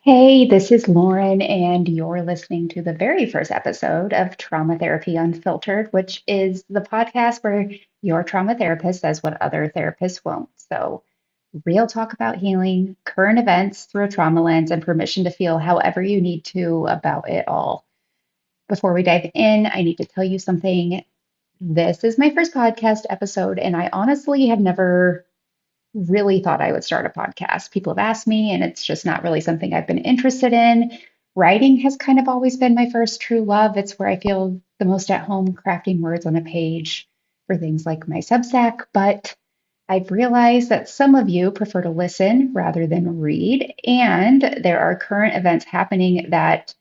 Hey, this is Lauren, and you're listening to the very first episode of Trauma Therapy Unfiltered, which is the podcast where your trauma therapist says what other therapists won't. So, real talk about healing, current events through a trauma lens, and permission to feel however you need to about it all. Before we dive in, I need to tell you something. This is my first podcast episode, and I honestly have never really thought I would start a podcast. People have asked me, and it's just not really something I've been interested in. Writing has kind of always been my first true love. It's where I feel the most at home crafting words on a page for things like my Substack. But I've realized that some of you prefer to listen rather than read. And there are current events happening that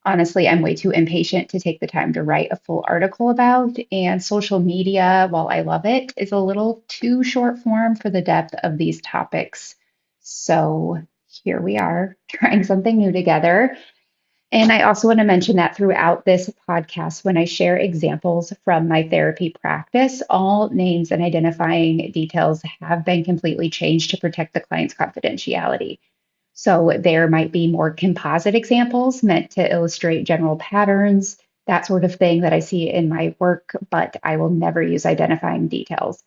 honestly, I'm way too impatient to take the time to write a full article about. And social media, while I love it, is a little too short form for the depth of these topics. So here we are trying something new together. And I also want to mention that throughout this podcast, when I share examples from my therapy practice, all names and identifying details have been completely changed to protect the client's confidentiality. So there might be more composite examples meant to illustrate general patterns, that sort of thing that I see in my work, but I will never use identifying details.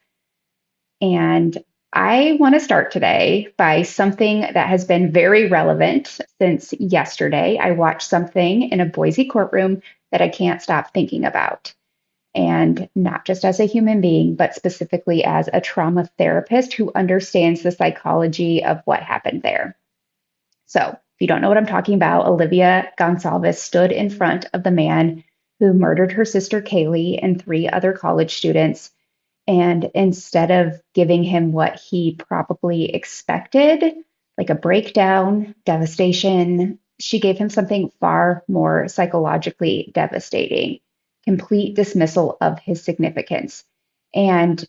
And I want to start today by something that has been very relevant since yesterday. I watched something in a Boise courtroom that I can't stop thinking about. And not just as a human being, but specifically as a trauma therapist who understands the psychology of what happened there. So, if you don't know what I'm talking about, Alivea Goncalves stood in front of the man who murdered her sister Kaylee and three other college students. And instead of giving him what he probably expected, like a breakdown, devastation, she gave him something far more psychologically devastating, complete dismissal of his significance. And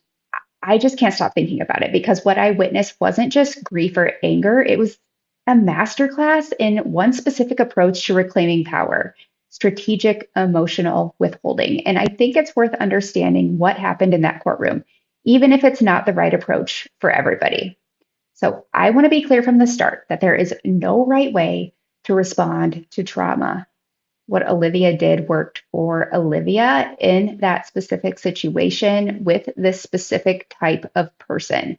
I just can't stop thinking about it because what I witnessed wasn't just grief or anger, it was a masterclass in one specific approach to reclaiming power, strategic emotional withholding. And I think it's worth understanding what happened in that courtroom, even if it's not the right approach for everybody. So I want to be clear from the start that there is no right way to respond to trauma. What Alivea did worked for Alivea in that specific situation with this specific type of person.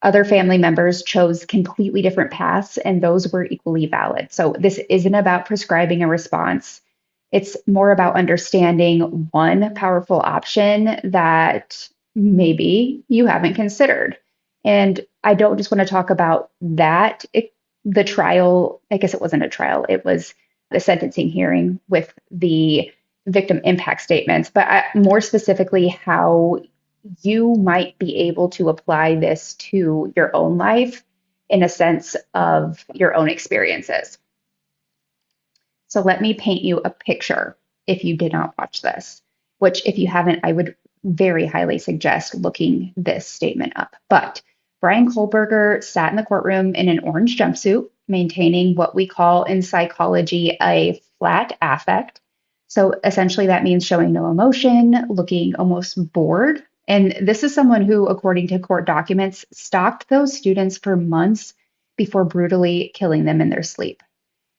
Other family members chose completely different paths, and those were equally valid. So, this isn't about prescribing a response. It's more about understanding one powerful option that maybe you haven't considered. And I don't just want to talk about that. The trial, I guess it wasn't a trial, it was the sentencing hearing with the victim impact statements, but more specifically, how you might be able to apply this to your own life in a sense of your own experiences. So let me paint you a picture if you did not watch this, which if you haven't, I would very highly suggest looking this statement up. But Bryan Kohberger sat in the courtroom in an orange jumpsuit, maintaining what we call in psychology a flat affect. So essentially, that means showing no emotion, looking almost bored. And this is someone who, according to court documents, stalked those students for months before brutally killing them in their sleep.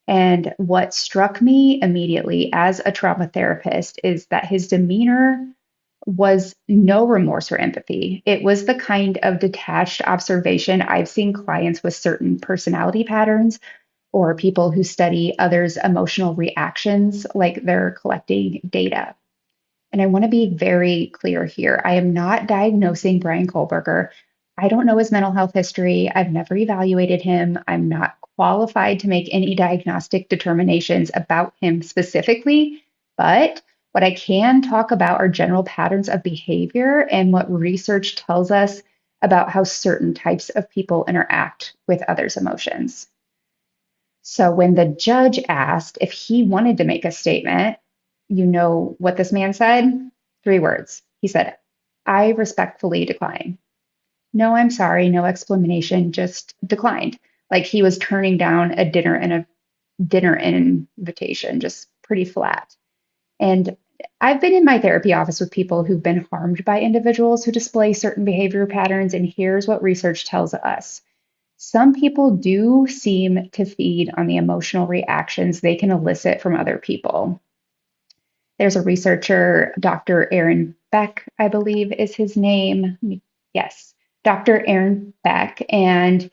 And what struck me immediately as a trauma therapist is that his demeanor was no remorse or empathy. It was the kind of detached observation I've seen clients with certain personality patterns or people who study others' emotional reactions like they're collecting data. And I want to be very clear here. I am not diagnosing Bryan Kohberger. I don't know his mental health history. I've never evaluated him. I'm not qualified to make any diagnostic determinations about him specifically. But what I can talk about are general patterns of behavior and what research tells us about how certain types of people interact with others' emotions. So when the judge asked if he wanted to make a statement, you know what this man said? Three words. He said, I respectfully decline. No, I'm sorry, no explanation, just declined. Like he was turning down a dinner invitation, just pretty flat. And I've been in my therapy office with people who've been harmed by individuals who display certain behavior patterns, and here's what research tells us. Some people do seem to feed on the emotional reactions they can elicit from other people. There's a researcher, Dr. Aaron Beck, I believe is his name. Yes, Dr. Aaron Beck. And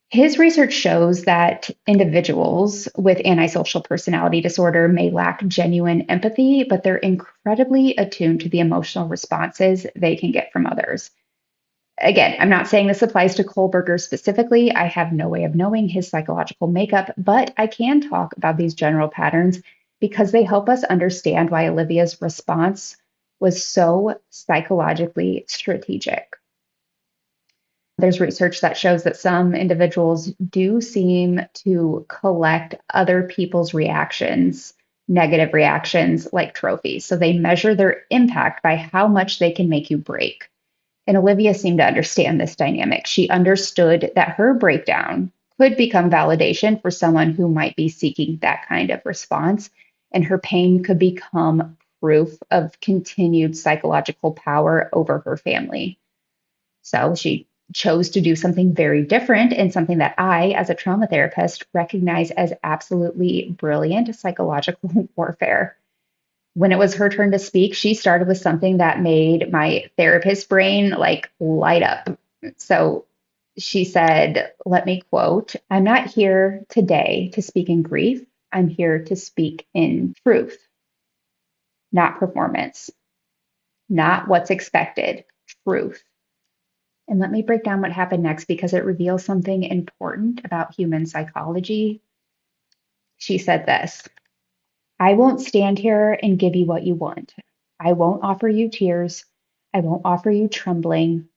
his research shows that individuals with antisocial personality disorder may lack genuine empathy, but they're incredibly attuned to the emotional responses they can get from others. Again, I'm not saying this applies to Kohberger specifically. I have no way of knowing his psychological makeup, but I can talk about these general patterns because they help us understand why Alivea's response was so psychologically strategic. There's research that shows that some individuals do seem to collect other people's reactions, negative reactions, like trophies. So they measure their impact by how much they can make you break. And Alivea seemed to understand this dynamic. She understood that her breakdown could become validation for someone who might be seeking that kind of response, and her pain could become proof of continued psychological power over her family. So she chose to do something very different and something that I, as a trauma therapist, recognize as absolutely brilliant psychological warfare. When it was her turn to speak, she started with something that made my therapist brain like light up. So she said, let me quote, "I'm not here today to speak in grief. I'm here to speak in truth, not performance, not what's expected, truth." And let me break down what happened next because it reveals something important about human psychology. She said this: "I won't stand here and give you what you want. I won't offer you tears. I won't offer you trembling.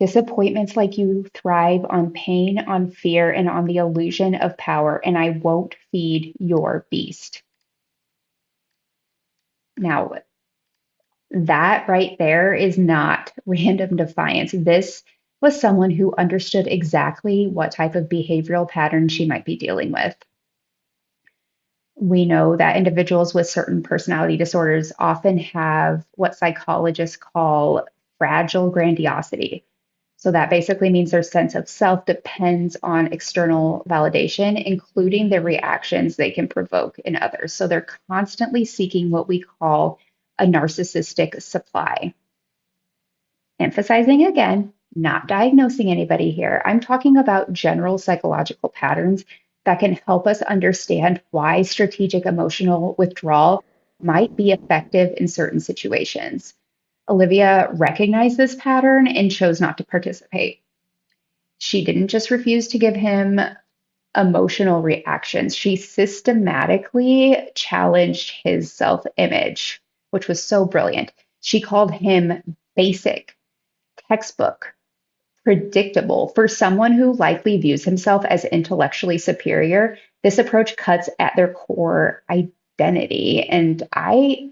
Disappointments like you thrive on pain, on fear, and on the illusion of power, and I won't feed your beast." Now, that right there is not random defiance. This was someone who understood exactly what type of behavioral pattern she might be dealing with. We know that individuals with certain personality disorders often have what psychologists call fragile grandiosity. So that basically means their sense of self depends on external validation, including the reactions they can provoke in others. So they're constantly seeking what we call a narcissistic supply. Emphasizing again, not diagnosing anybody here. I'm talking about general psychological patterns that can help us understand why strategic emotional withdrawal might be effective in certain situations. Alivea recognized this pattern and chose not to participate. She didn't just refuse to give him emotional reactions, she systematically challenged his self image, which was so brilliant. She called him basic, textbook, predictable. For someone who likely views himself as intellectually superior, this approach cuts at their core identity. And I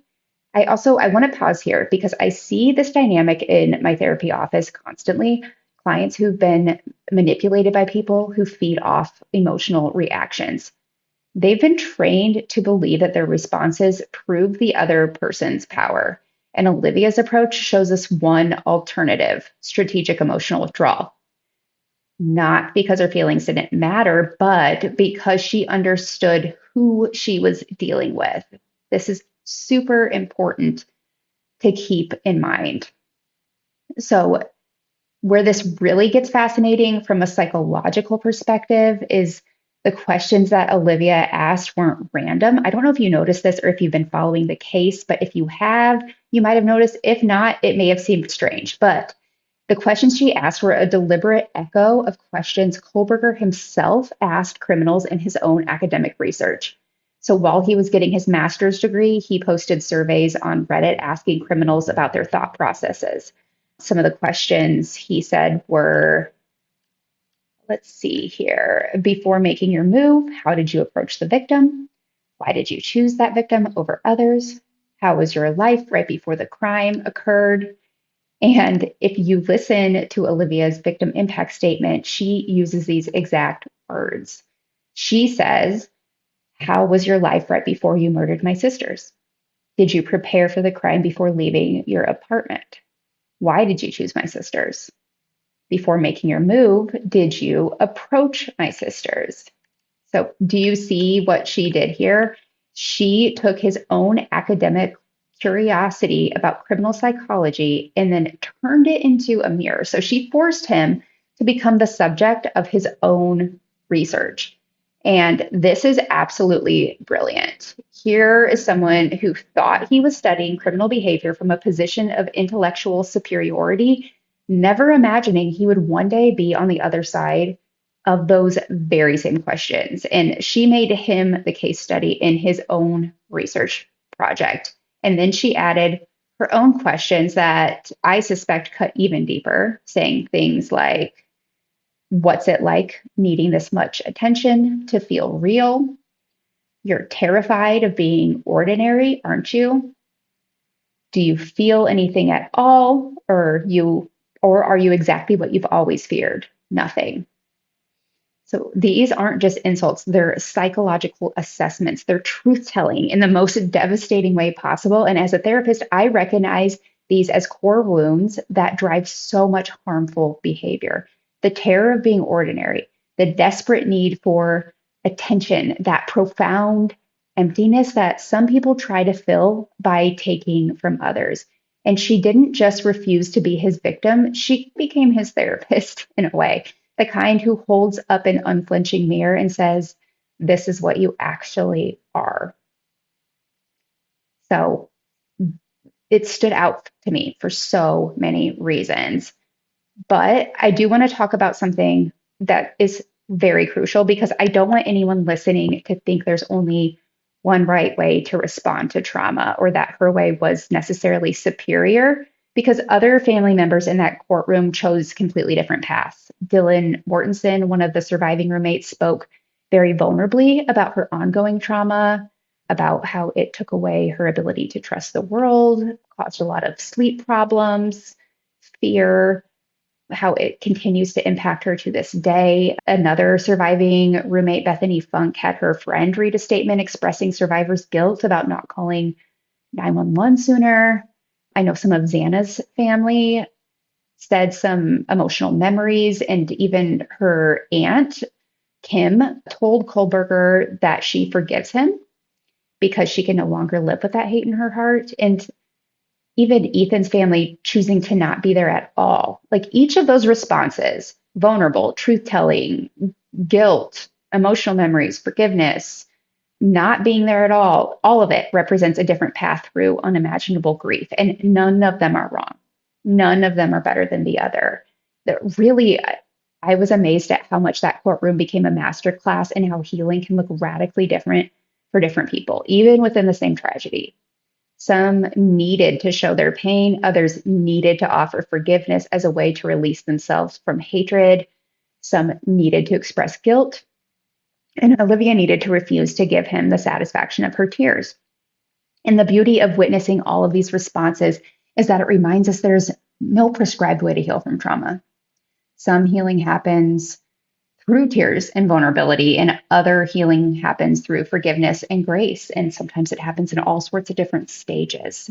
want to pause here because I see this dynamic in my therapy office constantly. Clients who've been manipulated by people who feed off emotional reactions. They've been trained to believe that their responses prove the other person's power. And Olivia's approach shows us one alternative: strategic emotional withdrawal. Not because her feelings didn't matter, but because she understood who she was dealing with. This is super important to keep in mind. So, where this really gets fascinating from a psychological perspective is the questions that Alivea asked weren't random. I don't know if you noticed this or if you've been following the case, but if you have, you might have noticed. If not, it may have seemed strange. But the questions she asked were a deliberate echo of questions Kohberger himself asked criminals in his own academic research. So while he was getting his master's degree, he posted surveys on Reddit asking criminals about their thought processes. Some of the questions he said were, let's see here, before making your move, how did you approach the victim? Why did you choose that victim over others? How was your life right before the crime occurred? And if you listen to Alivea's victim impact statement, she uses these exact words. She says, how was your life right before you murdered my sisters? Did you prepare for the crime before leaving your apartment? Why did you choose my sisters? Before making your move, did you approach my sisters? So, do you see what she did here? She took his own academic curiosity about criminal psychology and then turned it into a mirror. So, she forced him to become the subject of his own research. And this is absolutely brilliant. Here is someone who thought he was studying criminal behavior from a position of intellectual superiority, never imagining he would one day be on the other side of those very same questions. And she made him the case study in his own research project. And then she added her own questions that I suspect cut even deeper, saying things like, what's it like needing this much attention to feel real? You're terrified of being ordinary, aren't you? Do you feel anything at all? Or are you exactly what you've always feared? Nothing. So these aren't just insults, they're psychological assessments. They're truth telling in the most devastating way possible. And as a therapist, I recognize these as core wounds that drive so much harmful behavior. The terror of being ordinary, the desperate need for attention, that profound emptiness that some people try to fill by taking from others. And she didn't just refuse to be his victim, she became his therapist in a way, the kind who holds up an unflinching mirror and says, this is what you actually are. So it stood out to me for so many reasons. But I do want to talk about something that is very crucial because I don't want anyone listening to think there's only one right way to respond to trauma or that her way was necessarily superior because other family members in that courtroom chose completely different paths. Dylan Mortensen, one of the surviving roommates, spoke very vulnerably about her ongoing trauma, about how it took away her ability to trust the world, caused a lot of sleep problems, fear, how it continues to impact her to this day. Another surviving roommate, Bethany Funk, had her friend read a statement expressing survivor's guilt about not calling 911 sooner. I know some of Xana's family said some emotional memories, and even her aunt, Kim, told Kohberger that she forgives him because she can no longer live with that hate in her heart. And even Ethan's family choosing to not be there at all. Like each of those responses, vulnerable, truth telling, guilt, emotional memories, forgiveness, not being there at all of it represents a different path through unimaginable grief. And none of them are wrong. None of them are better than the other. That really, I was amazed at how much that courtroom became a masterclass and how healing can look radically different for different people, even within the same tragedy. Some needed to show their pain, others needed to offer forgiveness as a way to release themselves from hatred. Some needed to express guilt, and Alivea needed to refuse to give him the satisfaction of her tears. And the beauty of witnessing all of these responses is that it reminds us there's no prescribed way to heal from trauma. Some healing happens through tears and vulnerability, and other healing happens through forgiveness and grace. And sometimes it happens in all sorts of different stages.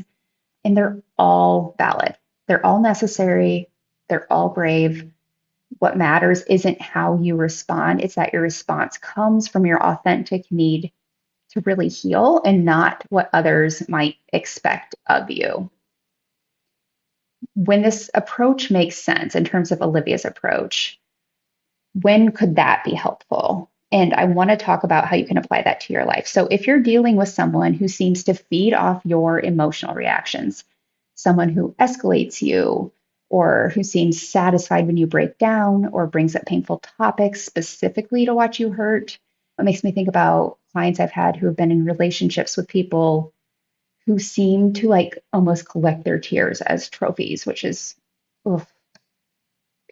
And they're all valid, they're all necessary, they're all brave. What matters isn't how you respond, it's that your response comes from your authentic need to really heal and not what others might expect of you. When this approach makes sense in terms of Alivea's approach, when could that be helpful? And I want to talk about how you can apply that to your life. So if you're dealing with someone who seems to feed off your emotional reactions, someone who escalates you, or who seems satisfied when you break down or brings up painful topics specifically to watch you hurt, it makes me think about clients I've had who have been in relationships with people who seem to like almost collect their tears as trophies, which is ugh,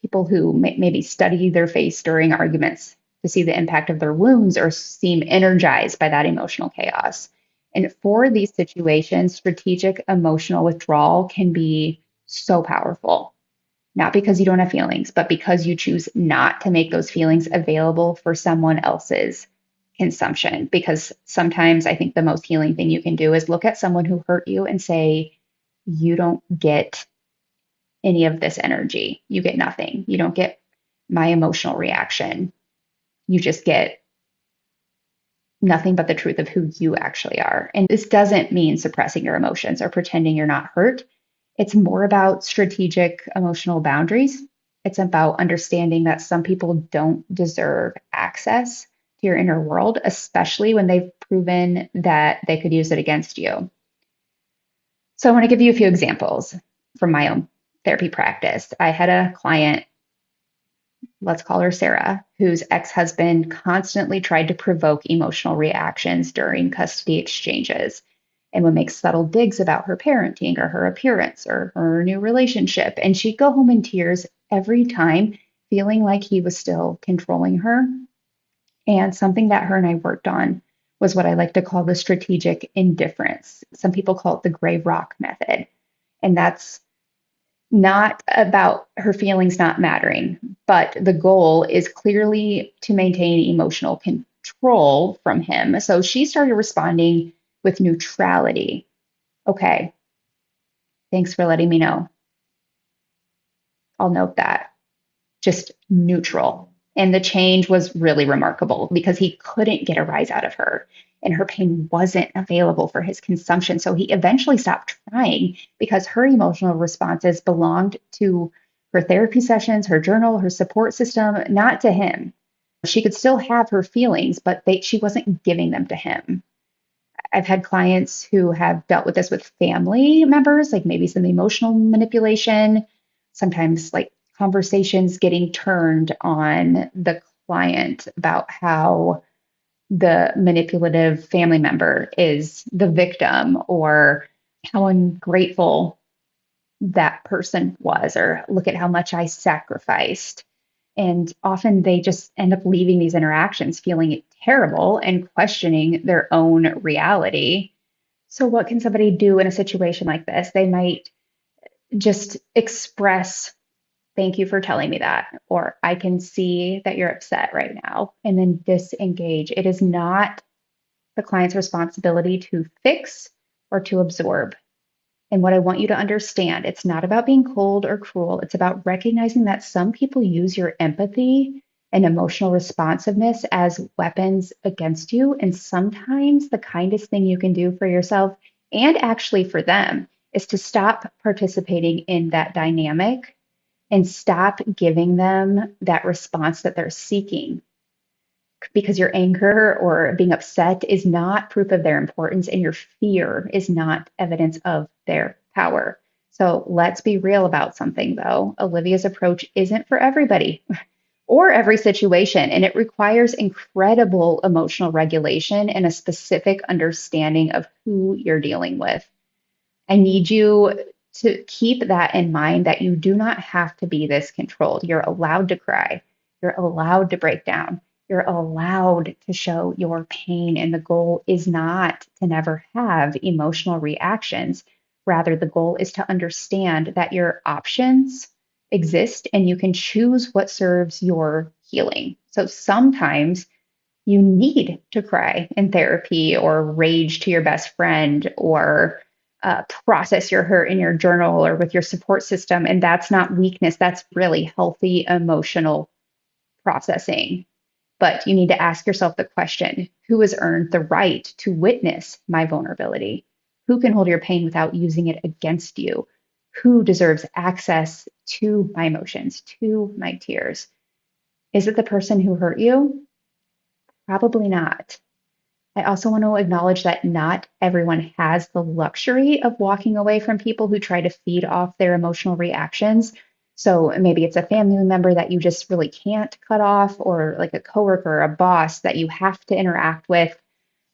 people who maybe study their face during arguments to see the impact of their wounds or seem energized by that emotional chaos. And for these situations, strategic emotional withdrawal can be so powerful, not because you don't have feelings, but because you choose not to make those feelings available for someone else's consumption. Because sometimes I think the most healing thing you can do is look at someone who hurt you and say, you don't get any of this energy. You get nothing. You don't get my emotional reaction. You just get nothing but the truth of who you actually are. And this doesn't mean suppressing your emotions or pretending you're not hurt. It's more about strategic emotional boundaries. It's about understanding that some people don't deserve access to your inner world, especially when they've proven that they could use it against you. So I want to give you a few examples from my own therapy practice. I had a client, let's call her Sarah, whose ex-husband constantly tried to provoke emotional reactions during custody exchanges and would make subtle digs about her parenting or her appearance or her new relationship. And she'd go home in tears every time, feeling like he was still controlling her. And something that her and I worked on was what I like to call the strategic indifference. Some people call it the gray rock method. And that's not about her feelings not mattering, but the goal is clearly to maintain emotional control from him. So she started responding with neutrality. Okay, thanks for letting me know. I'll note that. Just neutral. And the change was really remarkable because he couldn't get a rise out of her and her pain wasn't available for his consumption. So he eventually stopped trying because her emotional responses belonged to her therapy sessions, her journal, her support system, not to him. She could still have her feelings, but she wasn't giving them to him. I've had clients who have dealt with this with family members, like maybe some emotional manipulation, sometimes like conversations getting turned on the client about how the manipulative family member is the victim or how ungrateful that person was, or look at how much I sacrificed. And often they just end up leaving these interactions feeling terrible and questioning their own reality. So, what can somebody do in a situation like this? They might just express, "Thank you for telling me that," or "I can see that you're upset right now," and then disengage. It is not the client's responsibility to fix or to absorb. And what I want you to understand, it's not about being cold or cruel. It's about recognizing that some people use your empathy and emotional responsiveness as weapons against you. And sometimes the kindest thing you can do for yourself and actually for them is to stop participating in that dynamic and stop giving them that response that they're seeking. Because your anger or being upset is not proof of their importance, and your fear is not evidence of their power. So let's be real about something, though. Olivia's approach isn't for everybody or every situation, and it requires incredible emotional regulation and a specific understanding of who you're dealing with. I need you to keep that in mind, that you do not have to be this controlled. You're allowed to cry. You're allowed to break down. You're allowed to show your pain. And the goal is not to never have emotional reactions. Rather, the goal is to understand that your options exist and you can choose what serves your healing. So sometimes you need to cry in therapy or rage to your best friend or process your hurt in your journal or with your support system. And that's not weakness, that's really healthy emotional processing. But you need to ask yourself the question, who has earned the right to witness my vulnerability? Who can hold your pain without using it against you? Who deserves access to my emotions, to my tears? Is it the person who hurt you? Probably not. I also want to acknowledge that not everyone has the luxury of walking away from people who try to feed off their emotional reactions. So maybe it's a family member that you just really can't cut off, or like a coworker, a boss that you have to interact with,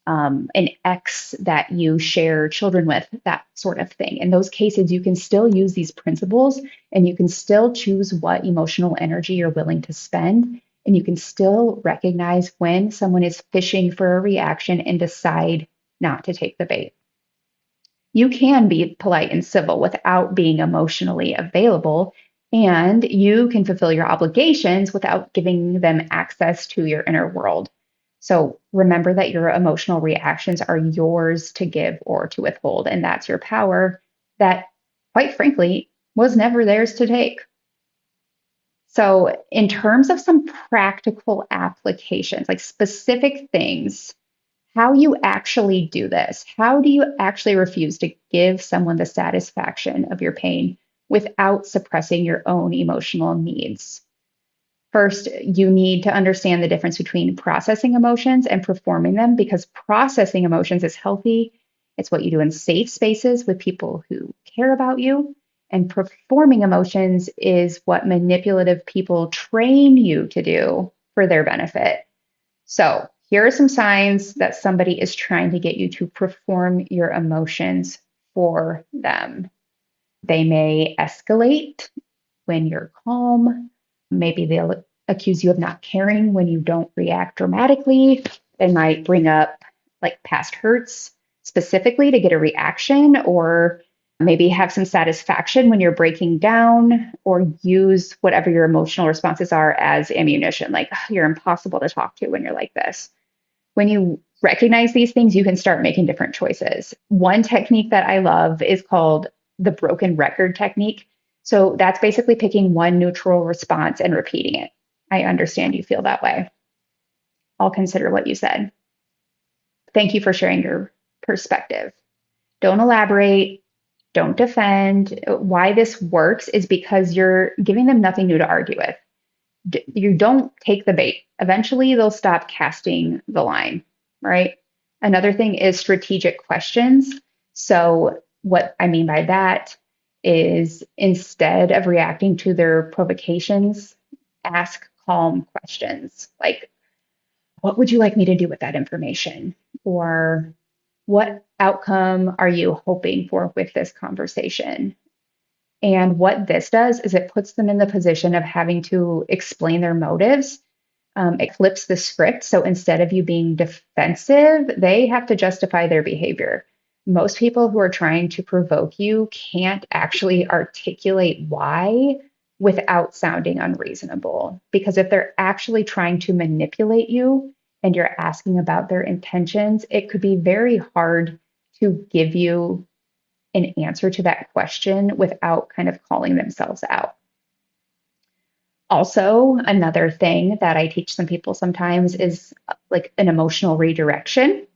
an ex that you share children with, that sort of thing. In those cases, you can still use these principles and you can still choose what emotional energy you're willing to spend. And you can still recognize when someone is fishing for a reaction and decide not to take the bait. You can be polite and civil without being emotionally available, and you can fulfill your obligations without giving them access to your inner world. So remember that your emotional reactions are yours to give or to withhold, and that's your power that, quite frankly, was never theirs to take. So, in terms of some practical applications, like specific things, how you actually do this, how do you actually refuse to give someone the satisfaction of your pain without suppressing your own emotional needs? First, you need to understand the difference between processing emotions and performing them because processing emotions is healthy. It's what you do in safe spaces with people who care about you. And performing emotions is what manipulative people train you to do for their benefit. So, here are some signs that somebody is trying to get you to perform your emotions for them. They may escalate when you're calm. Maybe they'll accuse you of not caring when you don't react dramatically. They might bring up like past hurts specifically to get a reaction, or maybe have some satisfaction when you're breaking down, or use whatever your emotional responses are as ammunition, like, "Oh, you're impossible to talk to when you're like this." When you recognize these things, you can start making different choices. One technique that I love is called the broken record technique. So that's basically picking one neutral response and repeating it. I understand you feel that way. I'll consider what you said. Thank you for sharing your perspective. Don't elaborate. Don't defend. Why this works is because you're giving them nothing new to argue with. You don't take the bait. Eventually, they'll stop casting the line, right? Another thing is strategic questions. So, what I mean by that is instead of reacting to their provocations, ask calm questions like, "What would you like me to do with that information?" Or, "What outcome are you hoping for with this conversation?" And what this does is it puts them in the position of having to explain their motives. It flips the script. So instead of you being defensive, they have to justify their behavior. Most people who are trying to provoke you can't actually articulate why without sounding unreasonable. Because if they're actually trying to manipulate you and you're asking about their intentions, it could be very hard to give you an answer to that question without kind of calling themselves out. Also, another thing that I teach some people sometimes is like an emotional redirection.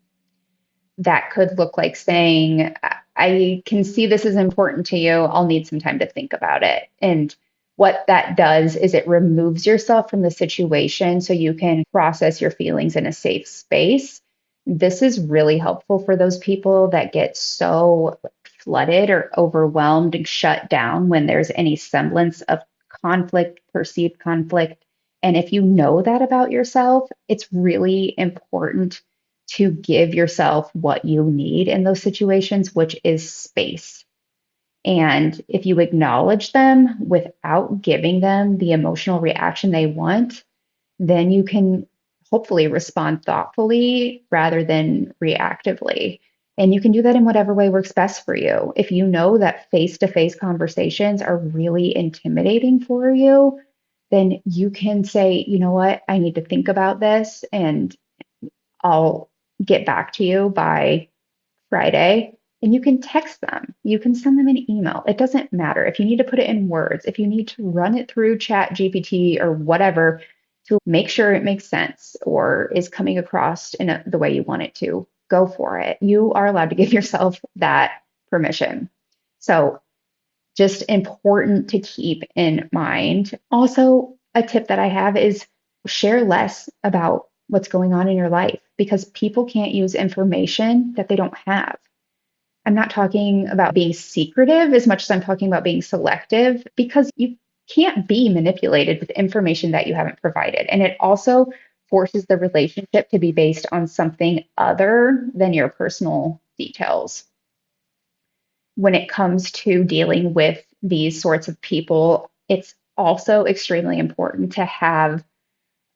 That could look like saying, "I can see this is important to you. I'll need some time to think about it." And what that does is it removes yourself from the situation so you can process your feelings in a safe space. This is really helpful for those people that get so flooded or overwhelmed and shut down when there's any semblance of conflict, perceived conflict. And if you know that about yourself, it's really important to give yourself what you need in those situations, which is space. And if you acknowledge them without giving them the emotional reaction they want, then you can hopefully respond thoughtfully rather than reactively. And you can do that in whatever way works best for you. If you know that face to face conversations are really intimidating for you, then you can say, "You know what, I need to think about this and I'll get back to you by Friday." And you can text them, you can send them an email. It doesn't matter. If you need to put it in words, if you need to run it through Chat GPT or whatever to make sure it makes sense or is coming across in the way you want it to, go for it. You are allowed to give yourself that permission. So, just important to keep in mind. Also, a tip that I have is share less about what's going on in your life because people can't use information that they don't have. I'm not talking about being secretive as much as I'm talking about being selective because you can't be manipulated with information that you haven't provided. And it also forces the relationship to be based on something other than your personal details. When it comes to dealing with these sorts of people, it's also extremely important to have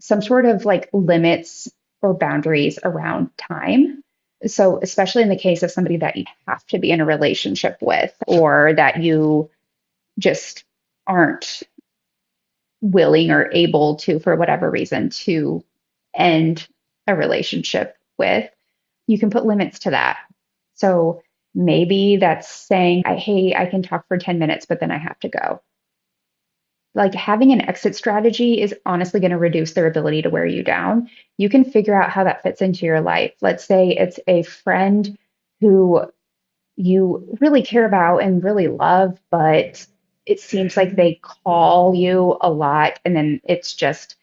some sort of like limits or boundaries around time. So, especially in the case of somebody that you have to be in a relationship with, or that you just aren't willing or able to, for whatever reason, to end a relationship with, you can put limits to that. So, Maybe that's saying, hey, I can talk for 10 minutes, but then I have to go. Like having an exit strategy is honestly going to reduce their ability to wear you down. You can figure out how that fits into your life. Let's say it's a friend who you really care about and really love, but it seems like they call you a lot and then it's just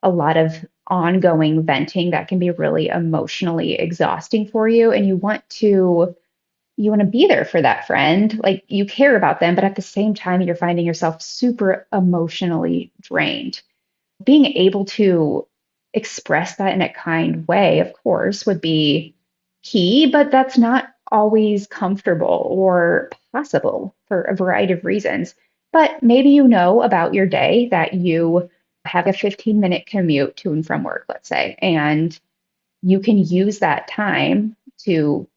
a lot of ongoing venting that can be really emotionally exhausting for you. And you want to be there for that friend. Like you care about them, but at the same time, you're finding yourself super emotionally drained. Being able to express that in a kind way, of course, would be key, but that's not always comfortable or possible for a variety of reasons. But maybe you know about your day that you have a 15-minute commute to and from work, let's say, and you can use that time to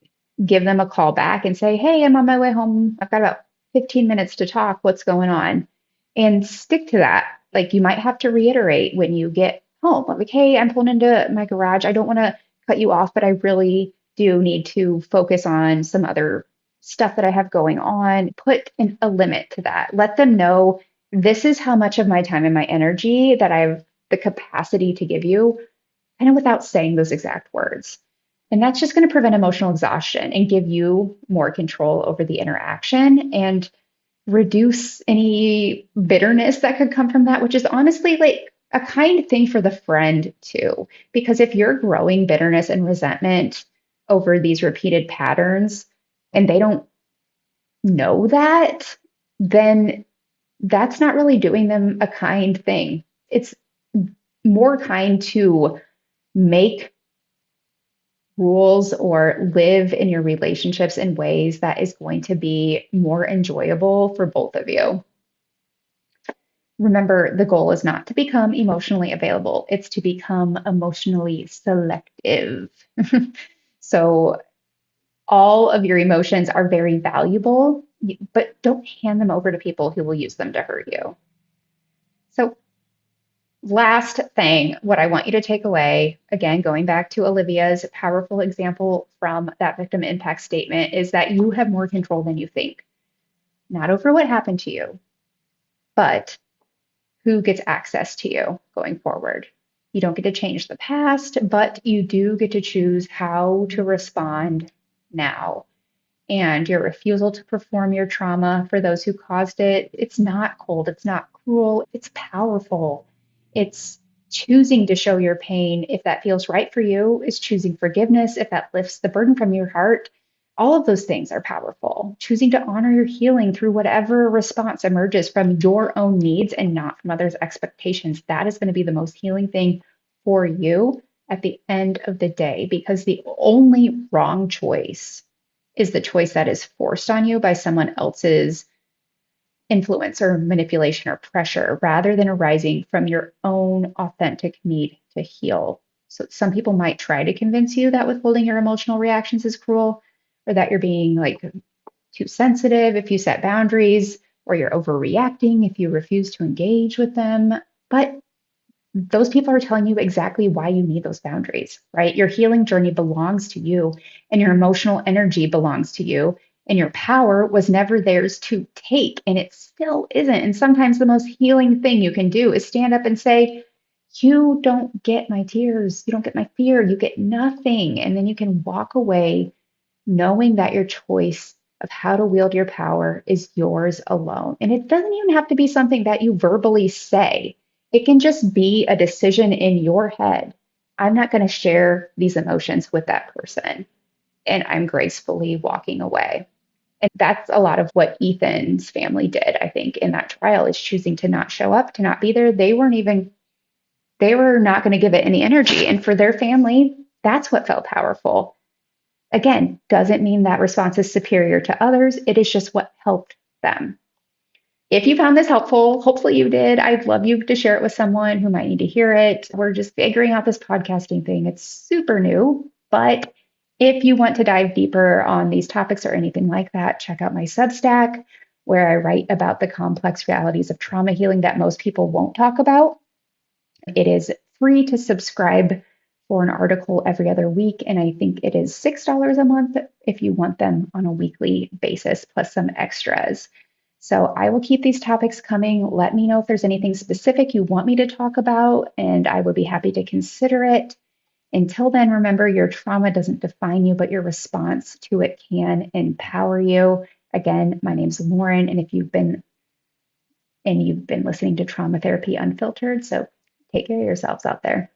give them a call back and say, hey, I'm on my way home. I've got about 15 minutes to talk. What's going on? And stick to that. Like you might have to reiterate when you get home, like, hey, I'm pulling into my garage. I don't want to cut you off, but I really do need to focus on some other stuff that I have going on. Put a limit to that. Let them know this is how much of my time and my energy that I have the capacity to give you, kind of without saying those exact words. And that's just going to prevent emotional exhaustion and give you more control over the interaction and reduce any bitterness that could come from that, which is honestly like a kind thing for the friend too. Because if you're growing bitterness and resentment over these repeated patterns and they don't know that, then that's not really doing them a kind thing. It's more kind to make rules or live in your relationships in ways that is going to be more enjoyable for both of you. Remember, the goal is not to become emotionally available, it's to become emotionally selective. So, all of your emotions are very valuable, but don't hand them over to people who will use them to hurt you. So, last thing, what I want you to take away, again, going back to Olivia's powerful example from that victim impact statement, is that you have more control than you think. Not over what happened to you, but who gets access to you going forward. You don't get to change the past, but you do get to choose how to respond now. And your refusal to perform your trauma for those who caused it, it's not cold, it's not cruel, it's powerful. It's choosing to show your pain if that feels right for you, is choosing forgiveness if that lifts the burden from your heart. All of those things are powerful. Choosing to honor your healing through whatever response emerges from your own needs and not from others' expectations. That is going to be the most healing thing for you at the end of the day, because the only wrong choice is the choice that is forced on you by someone else's influence or manipulation or pressure rather than arising from your own authentic need to heal. So some people might try to convince you that withholding your emotional reactions is cruel or that you're being like too sensitive if you set boundaries or you're overreacting if you refuse to engage with them. But those people are telling you exactly why you need those boundaries, right? Your healing journey belongs to you, and your emotional energy belongs to you, and your power was never theirs to take, and it still isn't. And sometimes the most healing thing you can do is stand up and say, you don't get my tears, you don't get my fear, you get nothing. And then you can walk away knowing that your choice of how to wield your power is yours alone. And it doesn't even have to be something that you verbally say. It can just be a decision in your head. I'm not going to share these emotions with that person. And I'm gracefully walking away. And that's a lot of what Ethan's family did, I think, in that trial, is choosing to not show up, to not be there. They were not going to give it any energy. And for their family, that's what felt powerful. Again, doesn't mean that response is superior to others. It is just what helped them. If you found this helpful, hopefully you did. I'd love you to share it with someone who might need to hear it. We're just figuring out this podcasting thing. It's super new, but if you want to dive deeper on these topics or anything like that, check out my Substack, where I write about the complex realities of trauma healing that most people won't talk about. It is free to subscribe for an article every other week. And I think it is $6 a month if you want them on a weekly basis, plus some extras. So I will keep these topics coming. Let me know if there's anything specific you want me to talk about, and I would be happy to consider it. Until then, remember your trauma doesn't define you, but your response to it can empower you. Again, my name's Lauren, and you've been listening to Trauma Therapy Unfiltered, so take care of yourselves out there.